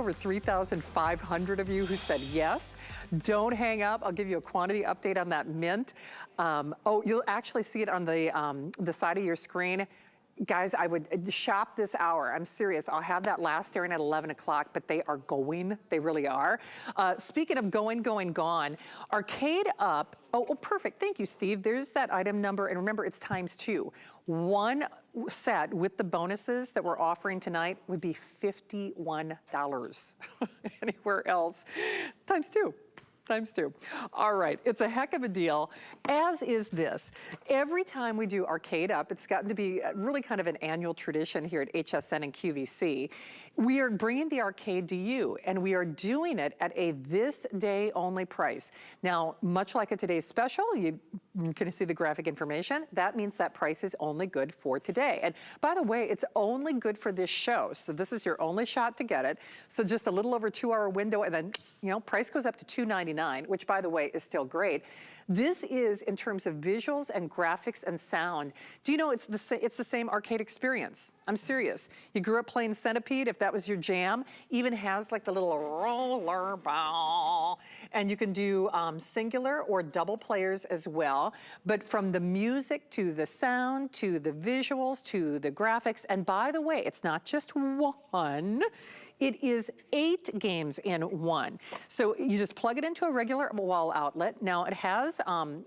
Over 3,500 of you who said yes. Don't hang up. I'll give you a quantity update on that mint. Oh, you'll actually see it on the side of your screen. Guys, I would shop this hour. I'm serious. I'll have that last airing at 11 o'clock, but they are going. They really are. Speaking of going, gone, Arcade1Up. Oh, perfect. Thank you, Steve. There's that item number. And remember, it's ×2. One set with the bonuses that we're offering tonight would be $51. Anywhere else, ×2. ×2. All right, it's a heck of a deal, as is this. Every time we do Arcade1Up, it's gotten to be really kind of an annual tradition here at HSN and QVC. We are bringing the arcade to you, and we are doing it at a this day only price. Now, much like a today's special, you can see the graphic information. That means that price is only good for today. And by the way, it's only good for this show. So this is your only shot to get it. So just a little over 2-hour window, and then, you know, price goes up to $2.99, which by the way is still great. This is in terms of visuals and graphics and sound. Do you know it's the same arcade experience? I'm serious. You grew up playing Centipede, if that was your jam. Even has like the little roller ball. And you can do singular or double players as well. But from the music to the sound to the visuals to the graphics. And by the way, it's not just one. It is 8 games in one. So you just plug it into a regular wall outlet. Now it has,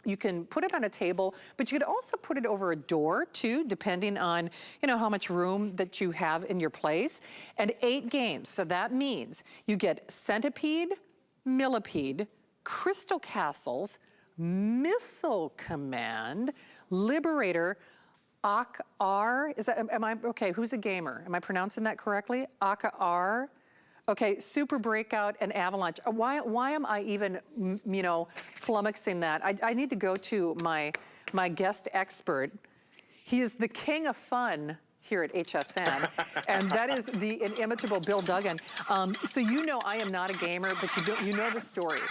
you can put it on a table, but you could also put it over a door too, depending on, you know, how much room that you have in your place. And 8 games, so that means you get Centipede, Millipede, Crystal Castles, Missile Command, Liberator, Ak-R, is that, am I, okay, who's a gamer? Am I pronouncing that correctly? Ak-R, okay, Super Breakout and Avalanche. Why am I even, you know, flummoxing that? I need to go to my guest expert. He is the king of fun here at HSN, and that is the inimitable Bill Duggan. So you know I am not a gamer, but you know the story.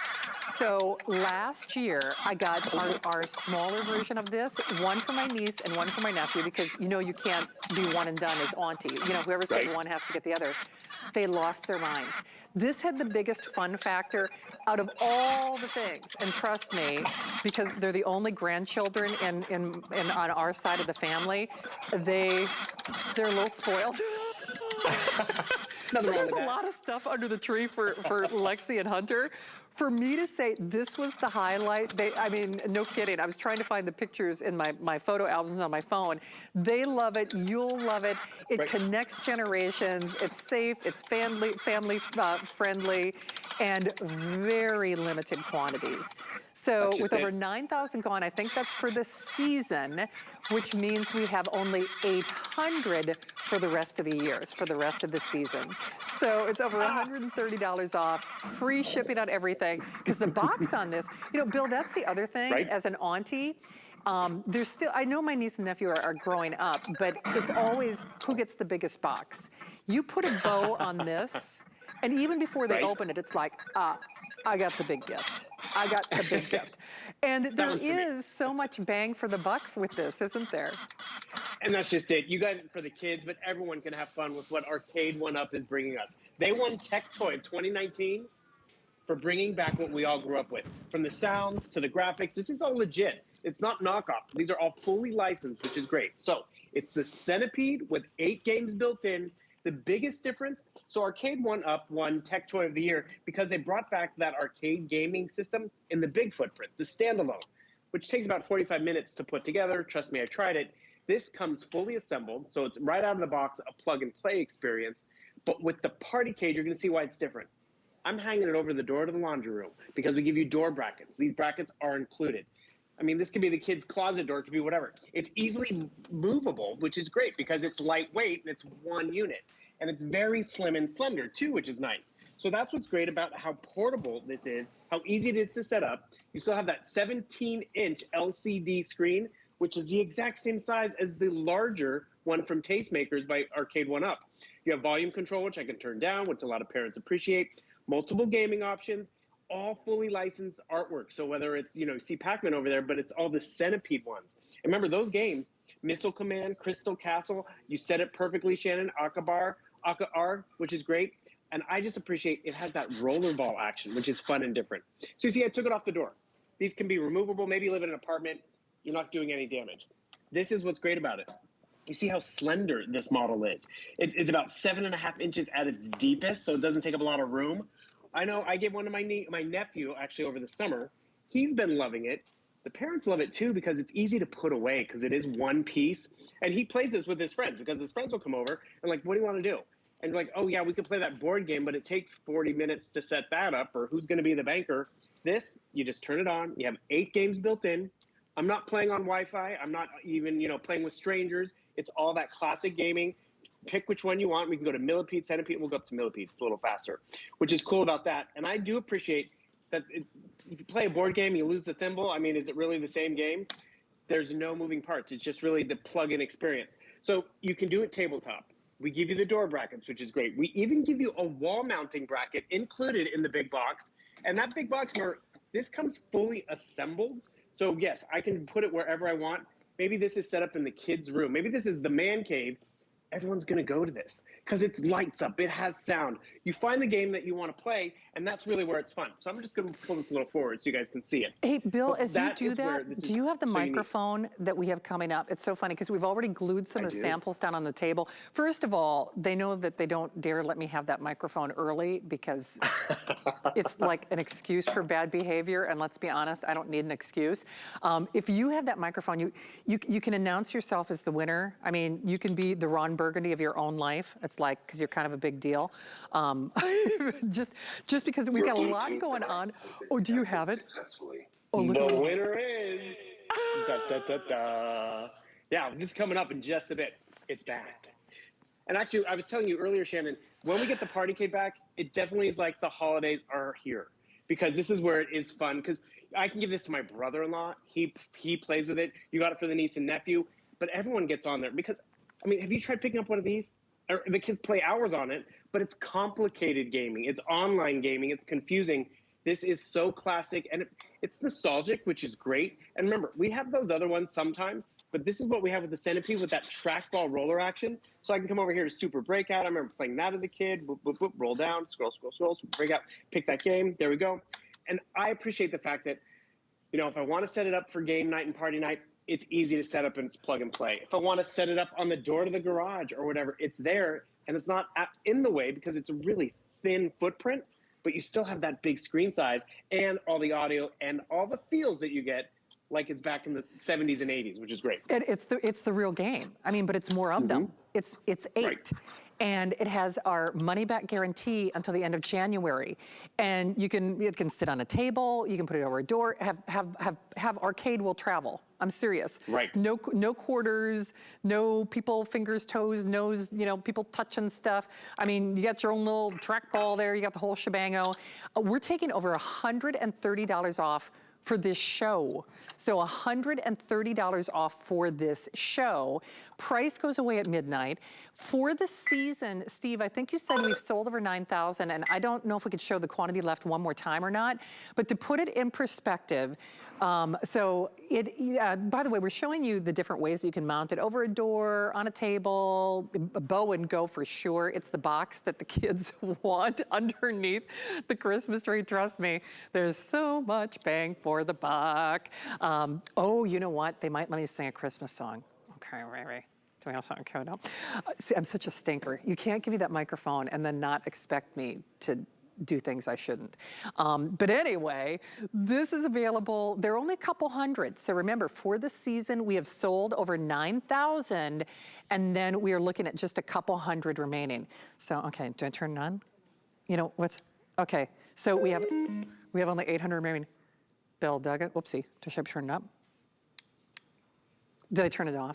So last year, I got our smaller version of this, one for my niece and one for my nephew, because you know you can't be one and done as auntie. You know, whoever's getting one has to get the other. They lost their minds. This had the biggest fun factor out of all the things. And trust me, because they're the only grandchildren on our side of the family, they're a little spoiled. So there's a lot of stuff under the tree for Lexi and Hunter. For me to say this was the highlight, I mean, no kidding. I was trying to find the pictures in my photo albums on my phone. They love it. You'll love it. It connects generations. It's safe. It's family friendly, and very limited quantities. So with over 9,000 gone, I think that's for the season, which means we have only 800 for the rest of the years, for the rest of the season. So it's over $130 off, free shipping on everything, because the box on this, you know, Bill, that's the other thing, as an auntie, there's still, I know my niece and nephew are growing up, but it's always who gets the biggest box. You put a bow on this, and even before they open it, it's like, I got the big gift. I got the big gift. And there is so much bang for the buck with this, isn't there? And that's just it. You got it for the kids, but everyone can have fun with what Arcade1Up is bringing us. They won Tech Toy of 2019 for bringing back what we all grew up with. From the sounds to the graphics, this is all legit. It's not knockoff. These are all fully licensed, which is great. So it's the Centipede with 8 games built in. The biggest difference, so Arcade1Up won Tech Toy of the Year because they brought back that arcade gaming system in the big footprint, the standalone, which takes about 45 minutes to put together. Trust me, I tried it. This comes fully assembled, so it's right out of the box, a plug-and-play experience. But with the Partycade, you're going to see why it's different. I'm hanging it over the door to the laundry room because we give you door brackets. These brackets are included. I mean, this could be the kid's closet door, it could be whatever. It's easily movable, which is great because it's lightweight and it's one unit. And it's very slim and slender too, which is nice. So that's what's great about how portable this is, how easy it is to set up. You still have that 17-inch LCD screen, which is the exact same size as the larger one from Tastemakers by Arcade1Up. You have volume control, which I can turn down, which a lot of parents appreciate. Multiple gaming options, all fully licensed artwork. So whether it's, you know, you see Pac-Man over there, but it's all the Centipede ones. And remember those games, Missile Command, Crystal Castle, you said it perfectly, Shannon, Ak-R, which is great. And I just appreciate it has that rollerball action, which is fun and different. So you see, I took it off the door. These can be removable. Maybe you live in an apartment, you're not doing any damage. This is what's great about it. You see how slender this model is. It's about 7.5 inches at its deepest, so it doesn't take up a lot of room. I know I gave one to my nephew actually over the summer. He's been loving it. The parents love it too because it's easy to put away because it is one piece. And he plays this with his friends because his friends will come over and like, what do you want to do? And like, oh yeah, we could play that board game, but it takes 40 minutes to set that up, or who's going to be the banker. This, you just turn it on. You have 8 games built in. I'm not playing on Wi-Fi. I'm not even, playing with strangers. It's all that classic gaming. Pick which one you want. We can go to Millipede, Centipede. We'll go up to Millipede. It's a little faster, which is cool about that. And I do appreciate that if you play a board game, you lose the thimble. I mean, is it really the same game? There's no moving parts. It's just really the plug-in experience. So you can do it tabletop. We give you the door brackets, which is great. We even give you a wall mounting bracket included in the big box. And that big box, this comes fully assembled. So yes, I can put it wherever I want. Maybe this is set up in the kids' room. Maybe this is the man cave. Everyone's going to go to this because it lights up. It has sound. You find the game that you want to play, and that's really where it's fun. So I'm just going to pull this a little forward so you guys can see it. Hey, Bill, But as you do that, do you have the so unique. microphone that we have coming up? It's so funny because we've already glued some of the samples down on the table. First of all, they know that they don't dare let me have that microphone early because it's like an excuse for bad behavior. And let's be honest, I don't need an excuse. If you have that microphone, you can announce yourself as the winner. I mean, you can be the Ron Burgundy of your own life. It's like, because you're kind of a big deal. Just because we've got a lot going on. Oh, do you have it? Oh, look The at winner is da, da, da, da. Yeah, this is coming up in just a bit. It's back. And actually, I was telling you earlier, Shannon, when we get the Partycade back, it definitely is like the holidays are here because this is where it is fun. Because I can give this to my brother-in-law. He plays with it. You got it for the niece and nephew. But everyone gets on there because, I mean, have you tried picking up one of these? The kids play hours on it, but it's complicated gaming. It's online gaming. It's confusing. This is so classic, and it's nostalgic, which is great. And remember, we have those other ones sometimes, but this is what we have with the Centipede with that trackball roller action. So I can come over here to Super Breakout. I remember playing that as a kid. Boop, boop, boop, roll down, scroll, scroll, scroll, Super Breakout, pick that game. There we go. And I appreciate the fact that, if I want to set it up for game night and party night, it's easy to set up and it's plug and play. If I want to set it up on the door to the garage or whatever, it's there and it's not in the way because it's a really thin footprint, but you still have that big screen size and all the audio and all the feels that you get like it's back in the 70s and 80s, which is great. It's the real game. I mean, but it's more of them. It's 8. Right. And it has our money back guarantee until the end of January. And it can sit on a table, you can put it over a door, have Arcade will travel. I'm serious. Right. No quarters, no people, fingers, toes, nose, people touching stuff. I mean, you got your own little trackball there, you got the whole shebango. We're taking over $130 off for this show. So $130 off for this show. Price goes away at midnight. For the season, Steve, I think you said we've sold over 9,000, and I don't know if we could show the quantity left one more time or not, but to put it in perspective, by the way, we're showing you the different ways that you can mount it over a door, on a table, a bow and go for sure. It's the box that the kids want underneath the Christmas tree. Trust me, there's so much bang for the buck. Oh, you know what? They might let me sing a Christmas song. Okay, right. Do we have something coming up? See, I'm such a stinker. You can't give me that microphone and then not expect me to do things I shouldn't. But anyway, this is available. There are only a couple hundred. So remember, for the season, we have sold over 9,000, and then we are looking at just a couple hundred remaining. So, okay, do I turn it on? Okay, so we have only 800 remaining. Bill dug it. Whoopsie. Should I turn it up? Did I turn it off?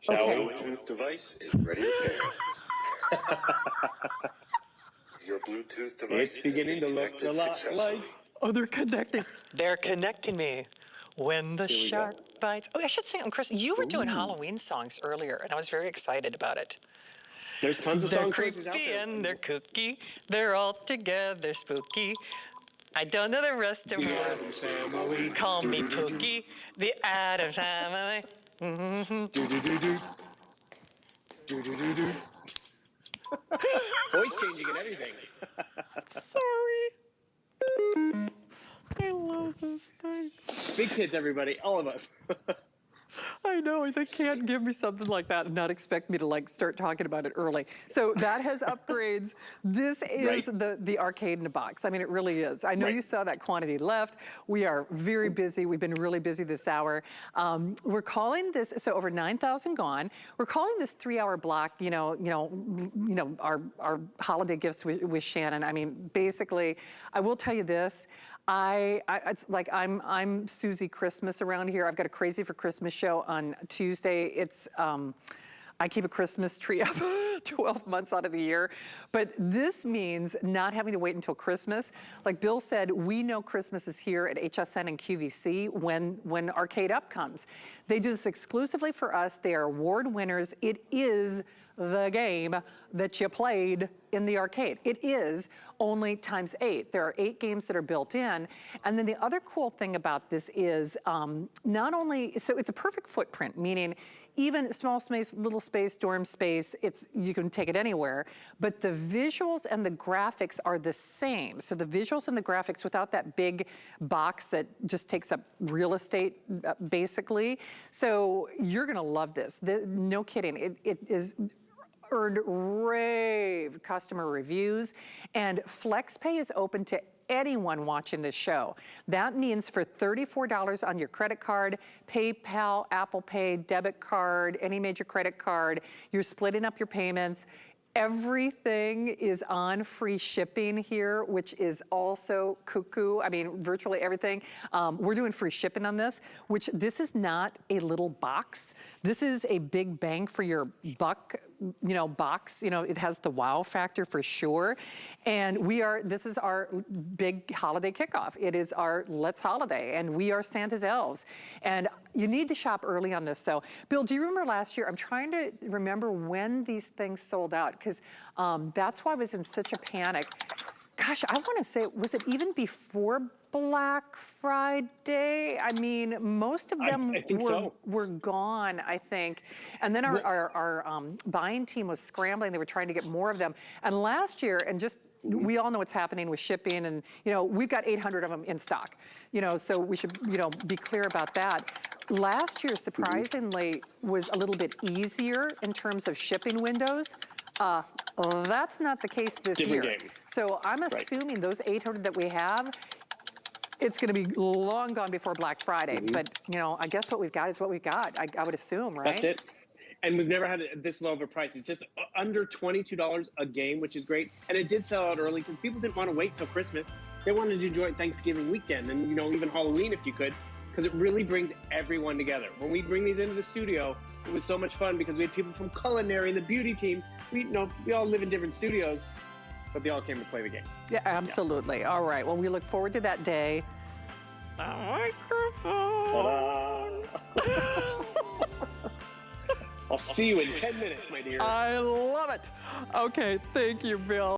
Okay. Bluetooth device is ready to pair. Your Bluetooth device It's beginning to look a lot like. Oh, they're connecting. They're connecting me. When the shark bites. Oh, I should say, Chris, you were doing Halloween songs earlier, and I was very excited about it. There's tons of They're songs creepy and they're kooky. They're all together spooky. I don't know the rest of words. Family. Call me Pookie, the Addams Family. Do do do do. Do do do do. Voice changing and everything. Sorry. I love this thing. Big kids, everybody, all of us. I know, they can't give me something like that and not expect me to like start talking about it early. So that has upgrades. This is the arcade in a box. I mean, it really is. I know you saw that quantity left. We are very busy. We've been really busy this hour. We're calling this, so over 9,000 gone. We're calling this 3-hour block, our holiday gifts with Shannon. I mean, basically, I will tell you this. It's like I'm Susie Christmas around here. I've got a Crazy for Christmas show on Tuesday. It's I keep a Christmas tree up 12 months out of the year. But this means not having to wait until Christmas. Like Bill said, we know Christmas is here at HSN and QVC when Arcade1Up comes. They do this exclusively for us. They are award winners. It is the game that you played in the arcade. It is only times 8. There are 8 games that are built in. And then the other cool thing about this is not only, so it's a perfect footprint, meaning even small space, little space, dorm space, you can take it anywhere, but the visuals and the graphics are the same. So the visuals and the graphics without that big box that just takes up real estate, basically. So you're gonna love this. No kidding, it is earned rave customer reviews, and FlexPay is open to anyone watching this show. That means for $34 on your credit card, PayPal, Apple Pay, debit card, any major credit card, you're splitting up your payments. Everything is on free shipping here, which is also cuckoo. I mean, virtually everything. We're doing free shipping on this, which this is not a little box. This is a big bang for your buck, box. It has the wow factor for sure. And this is our big holiday kickoff. It is our Let's Holiday, and we are Santa's elves. And you need to shop early on this, though. Bill, do you remember last year? I'm trying to remember when these things sold out, because that's why I was in such a panic. Gosh, I want to say, was it even before Black Friday? I mean, most of them were gone, I think. And then our buying team was scrambling. They were trying to get more of them. And last year, and just, we all know what's happening with shipping, and we've got 800 of them in stock. So we should be clear about that. Last year, surprisingly, was a little bit easier in terms of shipping windows. That's not the case this year. So I'm assuming those 800 that we have, it's going to be long gone before Black Friday. But, I guess what we've got is what we've got, I would assume, right? That's it. And we've never had this low of a price. It's just under $22 a game, which is great. And it did sell out early because people didn't want to wait till Christmas. They wanted to enjoy Thanksgiving weekend and, even Halloween if you could, because it really brings everyone together. When we bring these into the studio, it was so much fun because we had people from culinary and the beauty team. We all live in different studios, but they all came to play the game. Yeah, absolutely. Yeah. All right. Well, we look forward to that day. The microphone. I'll see you in 10 minutes, my dear. I love it. Okay, thank you, Bill.